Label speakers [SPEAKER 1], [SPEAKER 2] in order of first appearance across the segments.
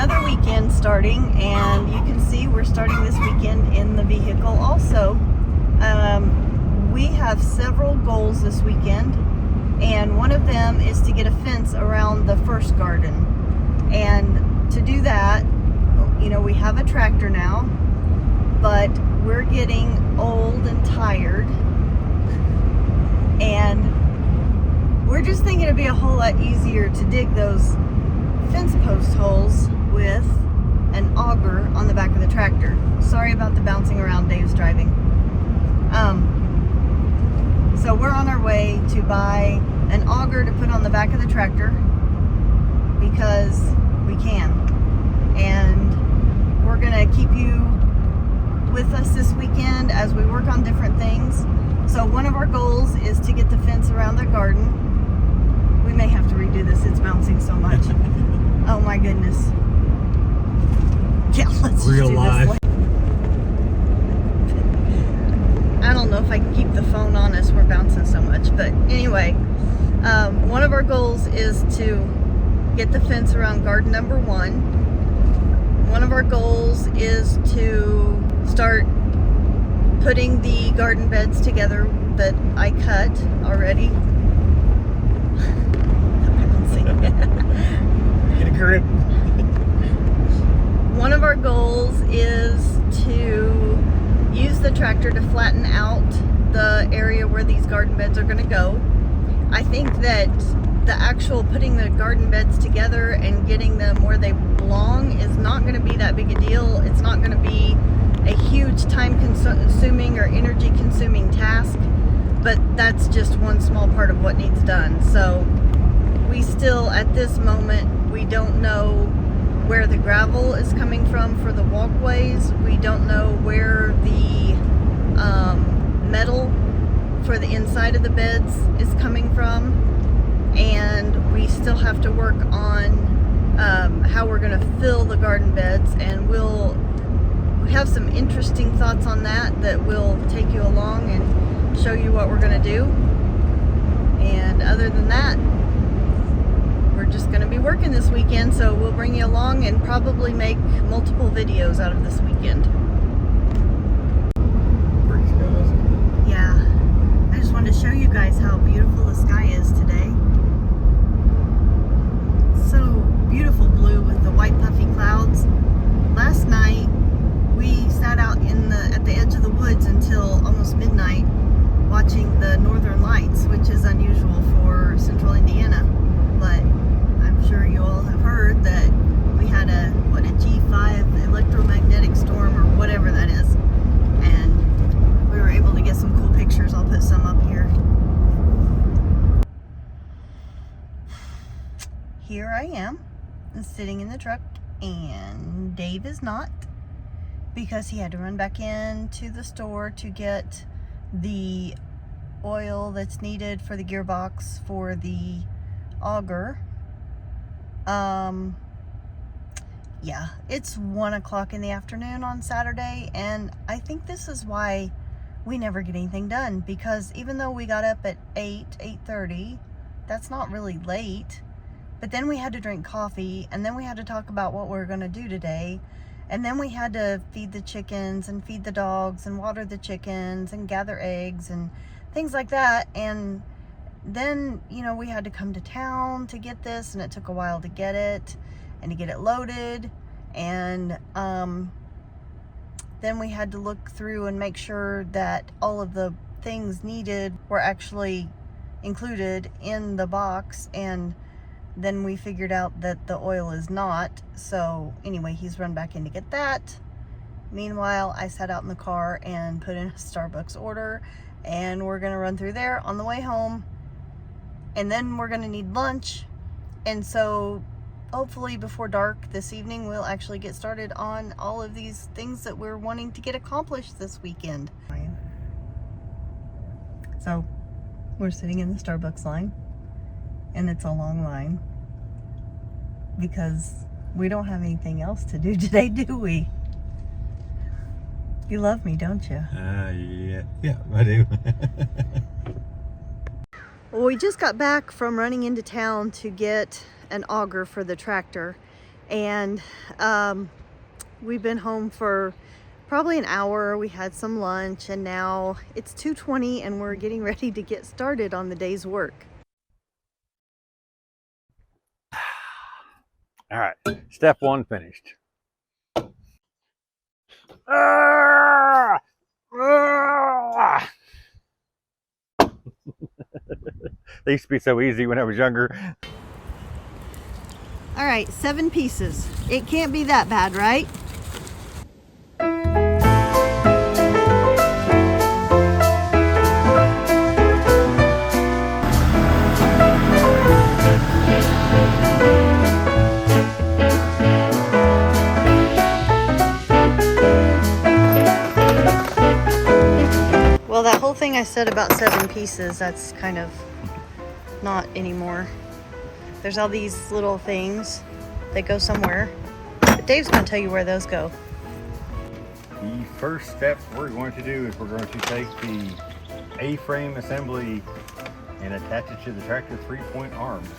[SPEAKER 1] another weekend starting, and you can see we're starting this weekend in the vehicle also. We have several goals this weekend, and one of them is to get a fence around the first garden. And to do that, you know, we have a tractor now, but we're getting old and tired, and we're just thinking it'd be a whole lot easier to dig those fence post holes with an auger on the back of the tractor. Sorry about the bouncing around, Dave's driving. So we're on our way to buy an auger to put on the back of the tractor because we can. And we're gonna keep you with us this weekend as we work on different things. So one of our goals is to get the fence around the garden. We may have to redo this, it's bouncing so much. Oh my goodness. Yeah, let's
[SPEAKER 2] Real
[SPEAKER 1] just do
[SPEAKER 2] life.
[SPEAKER 1] this. I don't know if I can keep the phone on us, we're bouncing so much. But anyway, one of our goals is to get the fence around garden number 1. One of our goals is to start putting the garden beds together that I cut already.
[SPEAKER 2] Get a grip.
[SPEAKER 1] One of our goals is to use the tractor to flatten out the area where these garden beds are going to go. I think that the actual putting the garden beds together and getting them where they belong is not going to be that big a deal. It's not going to be a huge time consuming or energy consuming task, but that's just one small part of what needs done. So we still, at this moment, we don't know where the gravel is coming from for the walkways. We don't know where the metal for the inside of the beds is coming from. And we still have to work on how we're going to fill the garden beds. And we'll have some interesting thoughts on that will take you along and show you what we're going to do. And other than that, we're just going to be working this weekend, so we'll bring you along and probably make multiple videos out of this weekend. Yeah, I just wanted to show you guys how beautiful the sky is today. So beautiful blue with the white puffy clouds. Last night we sat out at the edge of the woods until almost midnight watching the northern lights, which is unusual for central Indiana, but I'm sure you all have heard that we had a G5 electromagnetic storm or whatever that is, and we were able to get some cool pictures. I'll put some up here. Here I am, sitting in the truck, and Dave is not, because he had to run back into the store to get the oil that's needed for the gearbox for the auger. Yeah, it's 1 o'clock in the afternoon on Saturday, and I think this is why we never get anything done, because even though we got up at 8:30, that's not really late, but then we had to drink coffee, and then we had to talk about what we were going to do today, and then we had to feed the chickens and feed the dogs and water the chickens and gather eggs and things like that. And then, you know, we had to come to town to get this, and it took a while to get it and to get it loaded. And then we had to look through and make sure that all of the things needed were actually included in the box. And then we figured out that the oil is not. So anyway, he's run back in to get that. Meanwhile, I sat out in the car and put in a Starbucks order, and we're gonna run through there on the way home. And then we're gonna need lunch. And so hopefully before dark this evening, we'll actually get started on all of these things that we're wanting to get accomplished this weekend. So we're sitting in the Starbucks line, and it's a long line because we don't have anything else to do today, do we? You love me, don't you?
[SPEAKER 2] Yeah, I do.
[SPEAKER 1] Well, we just got back from running into town to get an auger for the tractor, And we've been home for probably an hour. We had some lunch, and now it's 2:20 and we're getting ready to get started on the day's work.
[SPEAKER 2] All right, step one finished. They used to be so easy when I was younger.
[SPEAKER 1] All right, 7 pieces. It can't be that bad, right? Well, that whole thing I said about 7 pieces, that's kind of not anymore. There's all these little things that go somewhere, but Dave's going to tell you where those go.
[SPEAKER 2] The first step we're going to do is we're going to take the A-frame assembly and attach it to the tractor 3-point arms.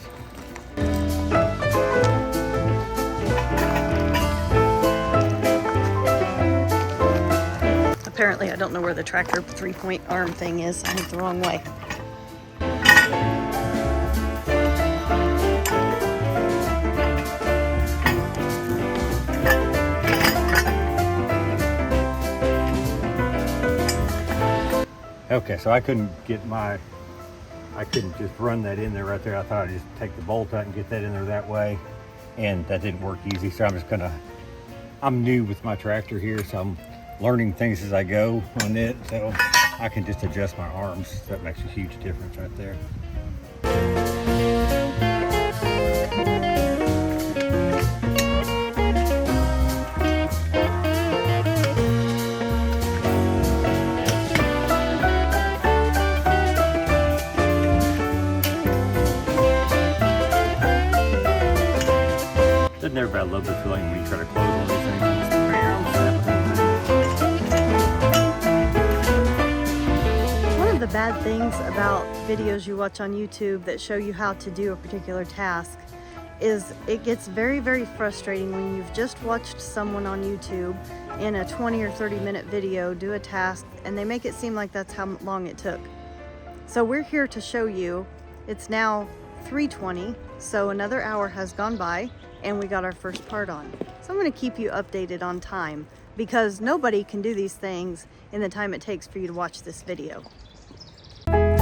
[SPEAKER 1] Apparently, I don't know where the tractor 3-point arm thing is. I went the wrong way.
[SPEAKER 2] Okay, so I couldn't just run that in there right there. I thought I'd just take the bolt out and get that in there that way. And that didn't work easy, so I'm new with my tractor here, so I'm learning things as I go on it. So I can just adjust my arms. So that makes a huge difference right there. Doesn't everybody love the feeling when you try to close on these things?
[SPEAKER 1] One of the bad things about videos you watch on YouTube that show you how to do a particular task is it gets very, very frustrating when you've just watched someone on YouTube in a 20 or 30 minute video do a task and they make it seem like that's how long it took. So we're here to show you. It's now 3:20, so another hour has gone by and we got our first part on. So I'm going to keep you updated on time because nobody can do these things in the time it takes for you to watch this video.
[SPEAKER 2] I'm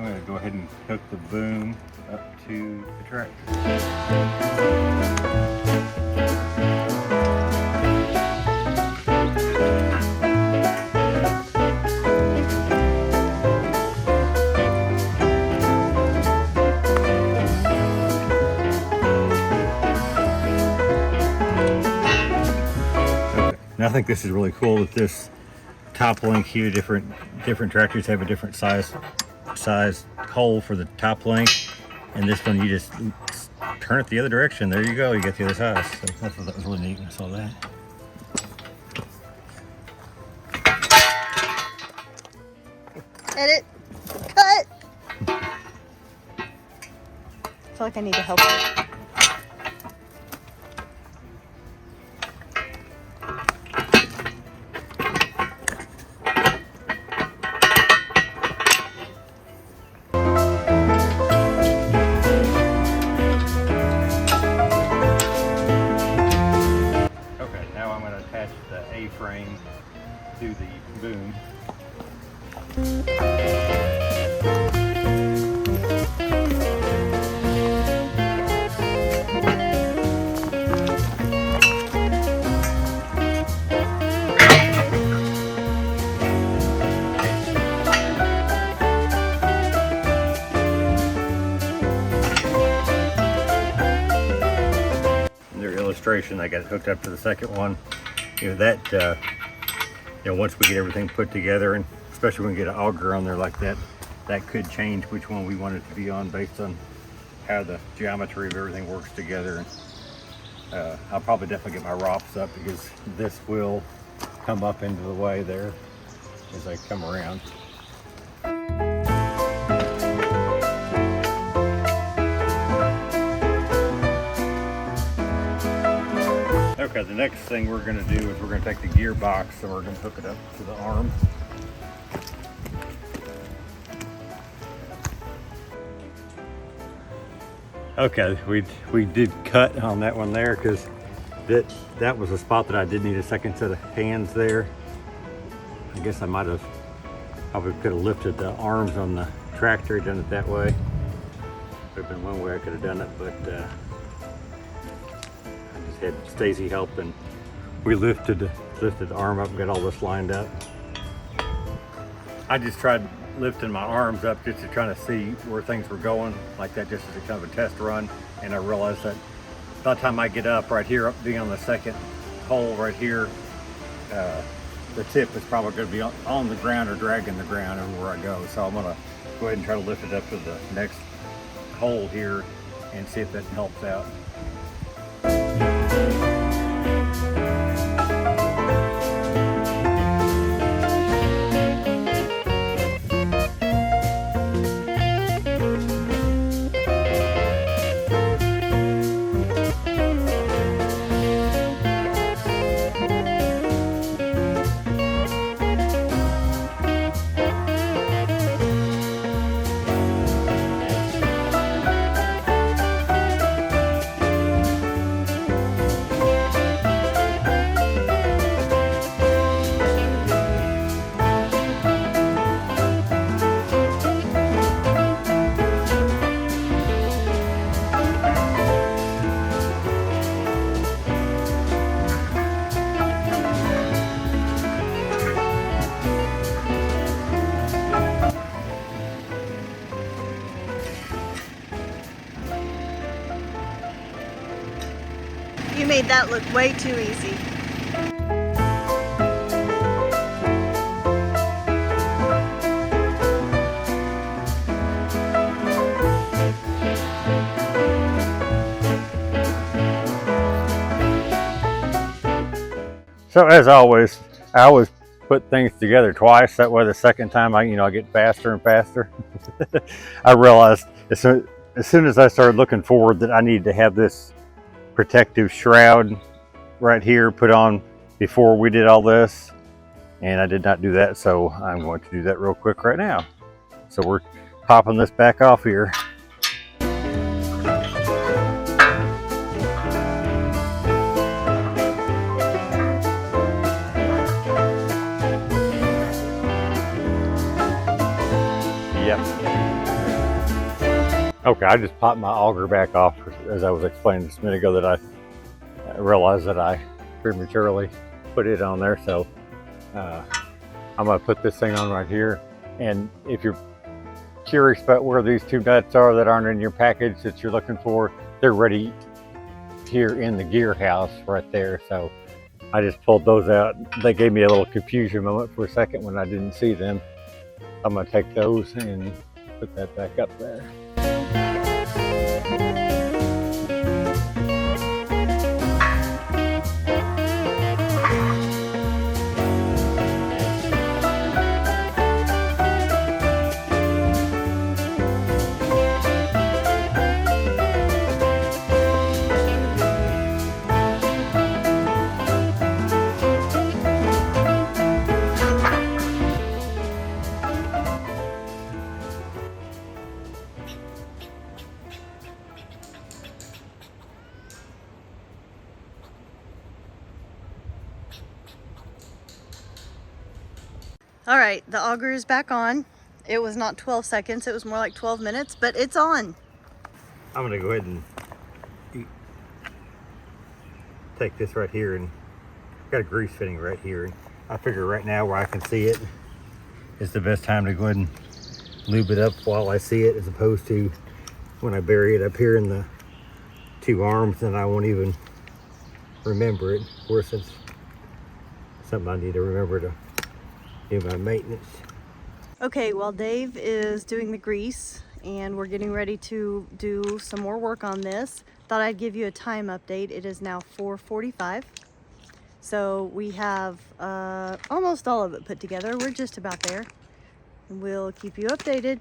[SPEAKER 2] going to go ahead and hook the boom up to the tractor. I think this is really cool that this top link here, different tractors have a different size hole for the top link, and this one you just turn it the other direction. There you go, you get the other size. So I thought that was really neat when I saw that.
[SPEAKER 1] Edit, cut. I feel like I need to help you.
[SPEAKER 2] The A-frame to the boom. In their illustration, I got it hooked up to the second one. You know, that once we get everything put together, and especially when we get an auger on there like that, that could change which one we want it to be on based on how the geometry of everything works together. I'll probably definitely get my ROPS up because this will come up into the way there as I come around. Okay, the next thing we're going to do is we're going to take the gearbox and we're going to hook it up to the arm. Okay, we did cut on that one there because that was a spot that I did need a second set of hands there. I guess I might have probably could have lifted the arms on the tractor, done it that way. Would have been one way I could have done it, but I just had Stacy help and we lifted the arm up and got all this lined up. I just tried lifting my arms up just to try to see where things were going like that, just as a kind of a test run, and I realized that by the time I get up right here, up being on the second hole right here, the tip is probably going to be on the ground or dragging the ground everywhere I go. So I'm going to go ahead and try to lift it up to the next hole here and see if that helps out.
[SPEAKER 1] You made that look way too easy.
[SPEAKER 2] So as always, I always put things together twice. That way the second time I get faster and faster. I realized as soon as I started looking forward that I needed to have this protective shroud right here put on before we did all this, and I did not do that, so I'm going to do that real quick right now. So we're popping this back off here. Yep. Okay, I just popped my auger back off as I was explaining just a minute ago that I realized that I prematurely put it on there. So I'm going to put this thing on right here. And if you're curious about where these two nuts are that aren't in your package that you're looking for, they're ready here in the gear house right there. So I just pulled those out. They gave me a little confusion moment for a second when I didn't see them. I'm going to take those and put that back up there.
[SPEAKER 1] All right, the auger is back on. It was not 12 seconds, it was more like 12 minutes, but it's on.
[SPEAKER 2] I'm gonna go ahead and take this right here, and got a grease fitting right here. And I figure right now where I can see it is the best time to go ahead and lube it up while I see it, as opposed to when I bury it up here in the two arms and I won't even remember it. Of course, it's something I need to remember to do my maintenance.
[SPEAKER 1] Okay, well, Dave is doing the grease and we're getting ready to do some more work on this. Thought I'd give you a time update. It is now 4:45. So we have almost all of it put together. We're just about there. And we'll keep you updated.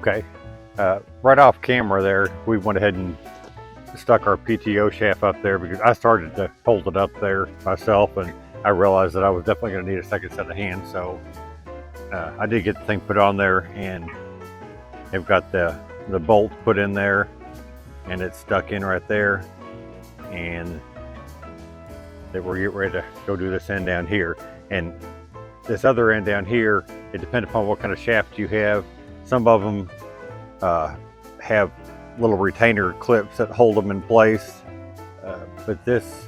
[SPEAKER 2] Okay, right off camera there, we went ahead and stuck our PTO shaft up there because I started to hold it up there myself, and I realized that I was definitely going to need a second set of hands. So I did get the thing put on there, and they've got the bolt put in there, and it's stuck in right there, and that we're getting ready to go do this end down here. And this other end down here, it depends upon what kind of shaft you have. Some of them have little retainer clips that hold them in place, but this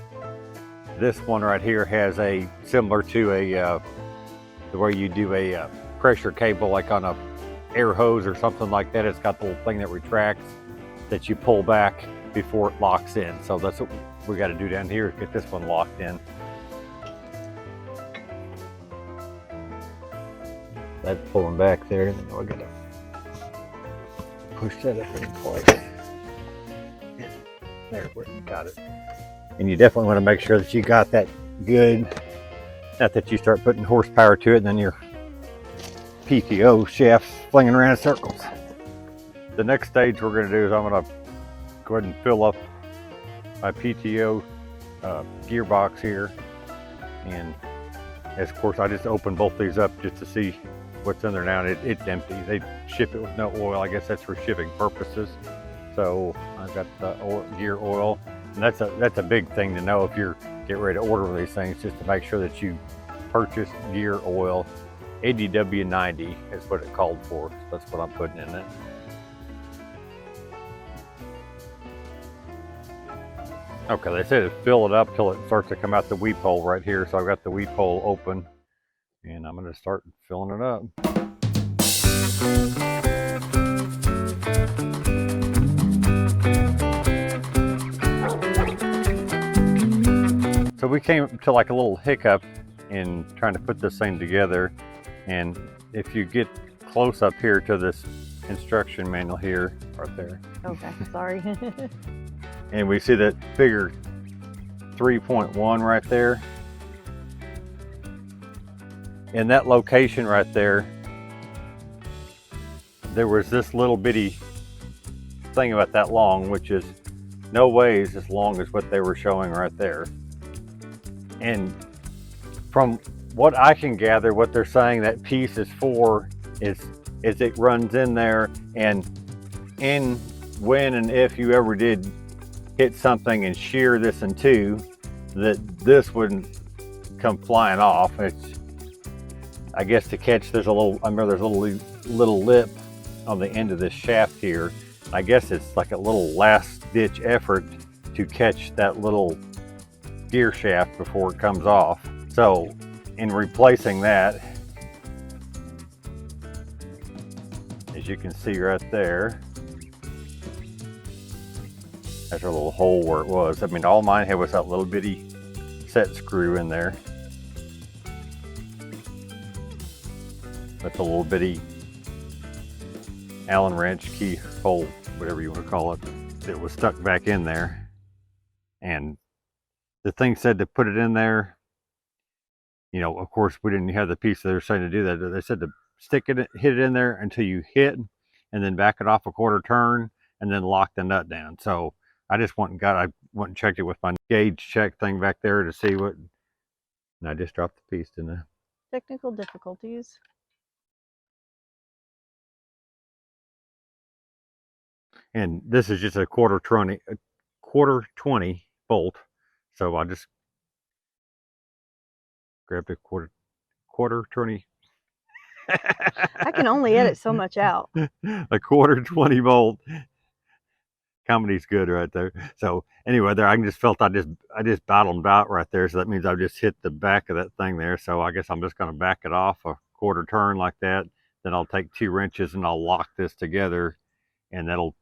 [SPEAKER 2] one right here has a similar to a the way you do a pressure cable, like on a air hose or something like that. It's got the little thing that retracts that you pull back before it locks in. So that's what we got to do down here, is get this one locked in. That's pulling back there, and then we got to push that up in place. There, we got it. And you definitely want to make sure that you got that good. Not that you start putting horsepower to it and then your PTO shaft's flinging around in circles. The next stage we're going to do is I'm going to go ahead and fill up my PTO gearbox here. And as of course I just opened both these up just to see what's in there now, and it's empty. They ship it with no oil. I guess that's for shipping purposes. So I've got the gear oil, and that's a big thing to know if you're getting ready to order these things, just to make sure that you purchase gear oil. ADW90 is what it called for. So that's what I'm putting in it. Okay, they said to fill it up till it starts to come out the weep hole right here. So I've got the weep hole open, and I'm going to start filling it up. So we came to like a little hiccup in trying to put this thing together, and if you get close up here to this instruction manual here, right there.
[SPEAKER 1] Okay, sorry.
[SPEAKER 2] And we see that figure 3.1 right there. In that location right there, there was this little bitty thing about that long, which is no ways as long as what they were showing right there. And from what I can gather, what they're saying that piece is for is it runs in there, and when and if you ever did hit something and shear this in two, that this wouldn't come flying off. It's, I guess, to catch, there's a little, I remember there's a little lip on the end of this shaft here. I guess it's like a little last ditch effort to catch that little gear shaft before it comes off. So in replacing that, as you can see right there, there's a little hole where it was. I mean, all mine had was that little bitty set screw in there. That's a little bitty Allen wrench key hole, whatever you want to call it, that was stuck back in there. And the thing said to put it in there. You know, of course, we didn't have the piece that they were saying to do that. They said to stick it, hit it in there until you hit, and then back it off a quarter turn, and then lock the nut down. So I just went and checked it with my gauge check thing back there to see what, and I just dropped the piece, didn't I?
[SPEAKER 1] Technical difficulties.
[SPEAKER 2] And this is just a quarter 20 bolt. So I just grabbed a quarter 20.
[SPEAKER 1] I can only edit so much out.
[SPEAKER 2] A quarter 20 bolt. Comedy's good right there. So anyway, there I just felt I just bottomed out right there. So that means I've just hit the back of that thing there. So I guess I'm just going to back it off a quarter turn like that. Then I'll take 2 wrenches and I'll lock this together, and that'll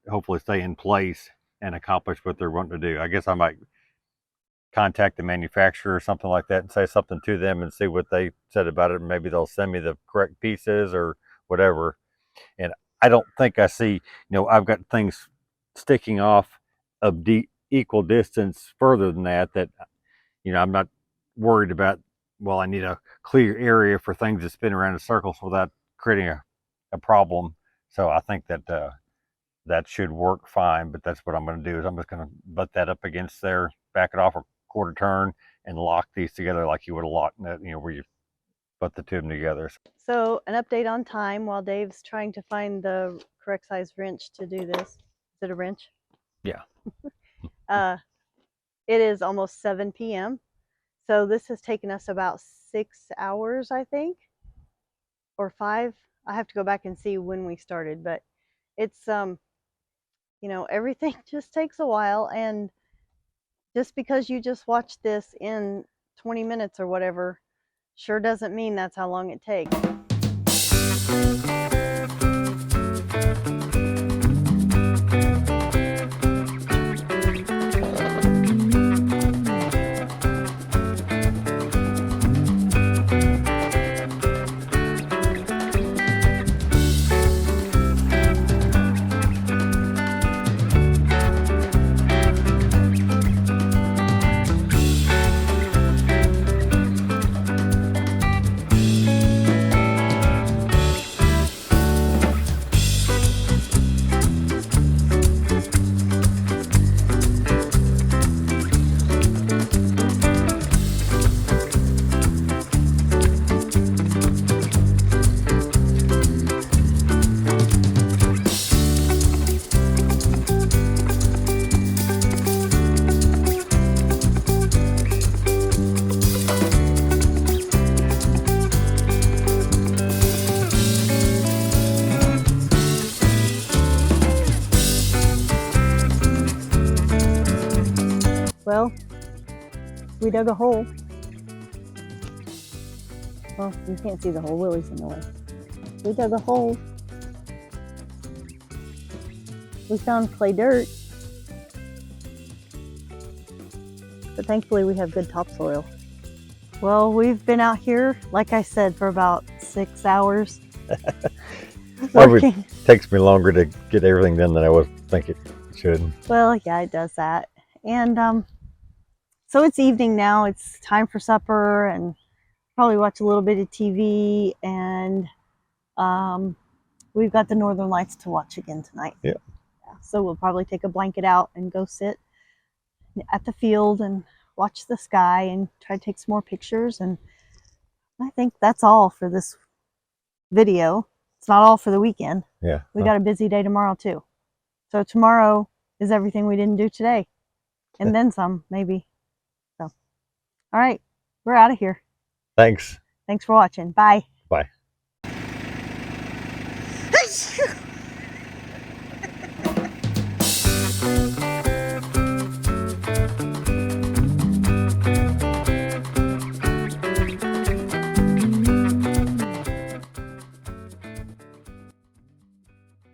[SPEAKER 2] hopefully stay in place and accomplish what they're wanting to do. I guess I might contact the manufacturer or something like that and say something to them and see what they said about it. Maybe they'll send me the correct pieces or whatever. And I don't think I see, I've got things sticking off of equal distance further than that, I'm not worried about, well, I need a clear area for things to spin around in circles without creating a problem. So I think that that should work fine, but that's what I'm going to do is I'm just going to butt that up against there, back it off a quarter turn, and lock these together like you would have locked that, where you butt the two of them together.
[SPEAKER 1] So an update on time while Dave's trying to find the correct size wrench to do this. Is it a wrench?
[SPEAKER 2] Yeah.
[SPEAKER 1] It is almost 7 p.m. So this has taken us about 6 hours, I think, or 5. I have to go back and see when we started, but it's everything just takes a while, and just because you just watched this in 20 minutes or whatever sure doesn't mean that's how long it takes. Well, we dug a hole. Well, you can't see the hole. Willie's in the way. We dug a hole. We found clay dirt. But thankfully we have good topsoil. Well, we've been out here, like I said, for about 6 hours. Working.
[SPEAKER 2] It takes me longer to get everything done than I was think it should.
[SPEAKER 1] Well, yeah, it does that. And so it's evening now. It's time for supper, and probably watch a little bit of TV, and we've got the Northern Lights to watch again tonight.
[SPEAKER 2] Yeah.
[SPEAKER 1] So we'll probably take a blanket out and go sit at the field and watch the sky and try to take some more pictures. And I think that's all for this video. It's not all for the weekend.
[SPEAKER 2] Yeah.
[SPEAKER 1] We got a busy day tomorrow too. So tomorrow is everything we didn't do today. And then some, maybe. So, all right, we're out of here.
[SPEAKER 2] Thanks.
[SPEAKER 1] Thanks for watching. Bye.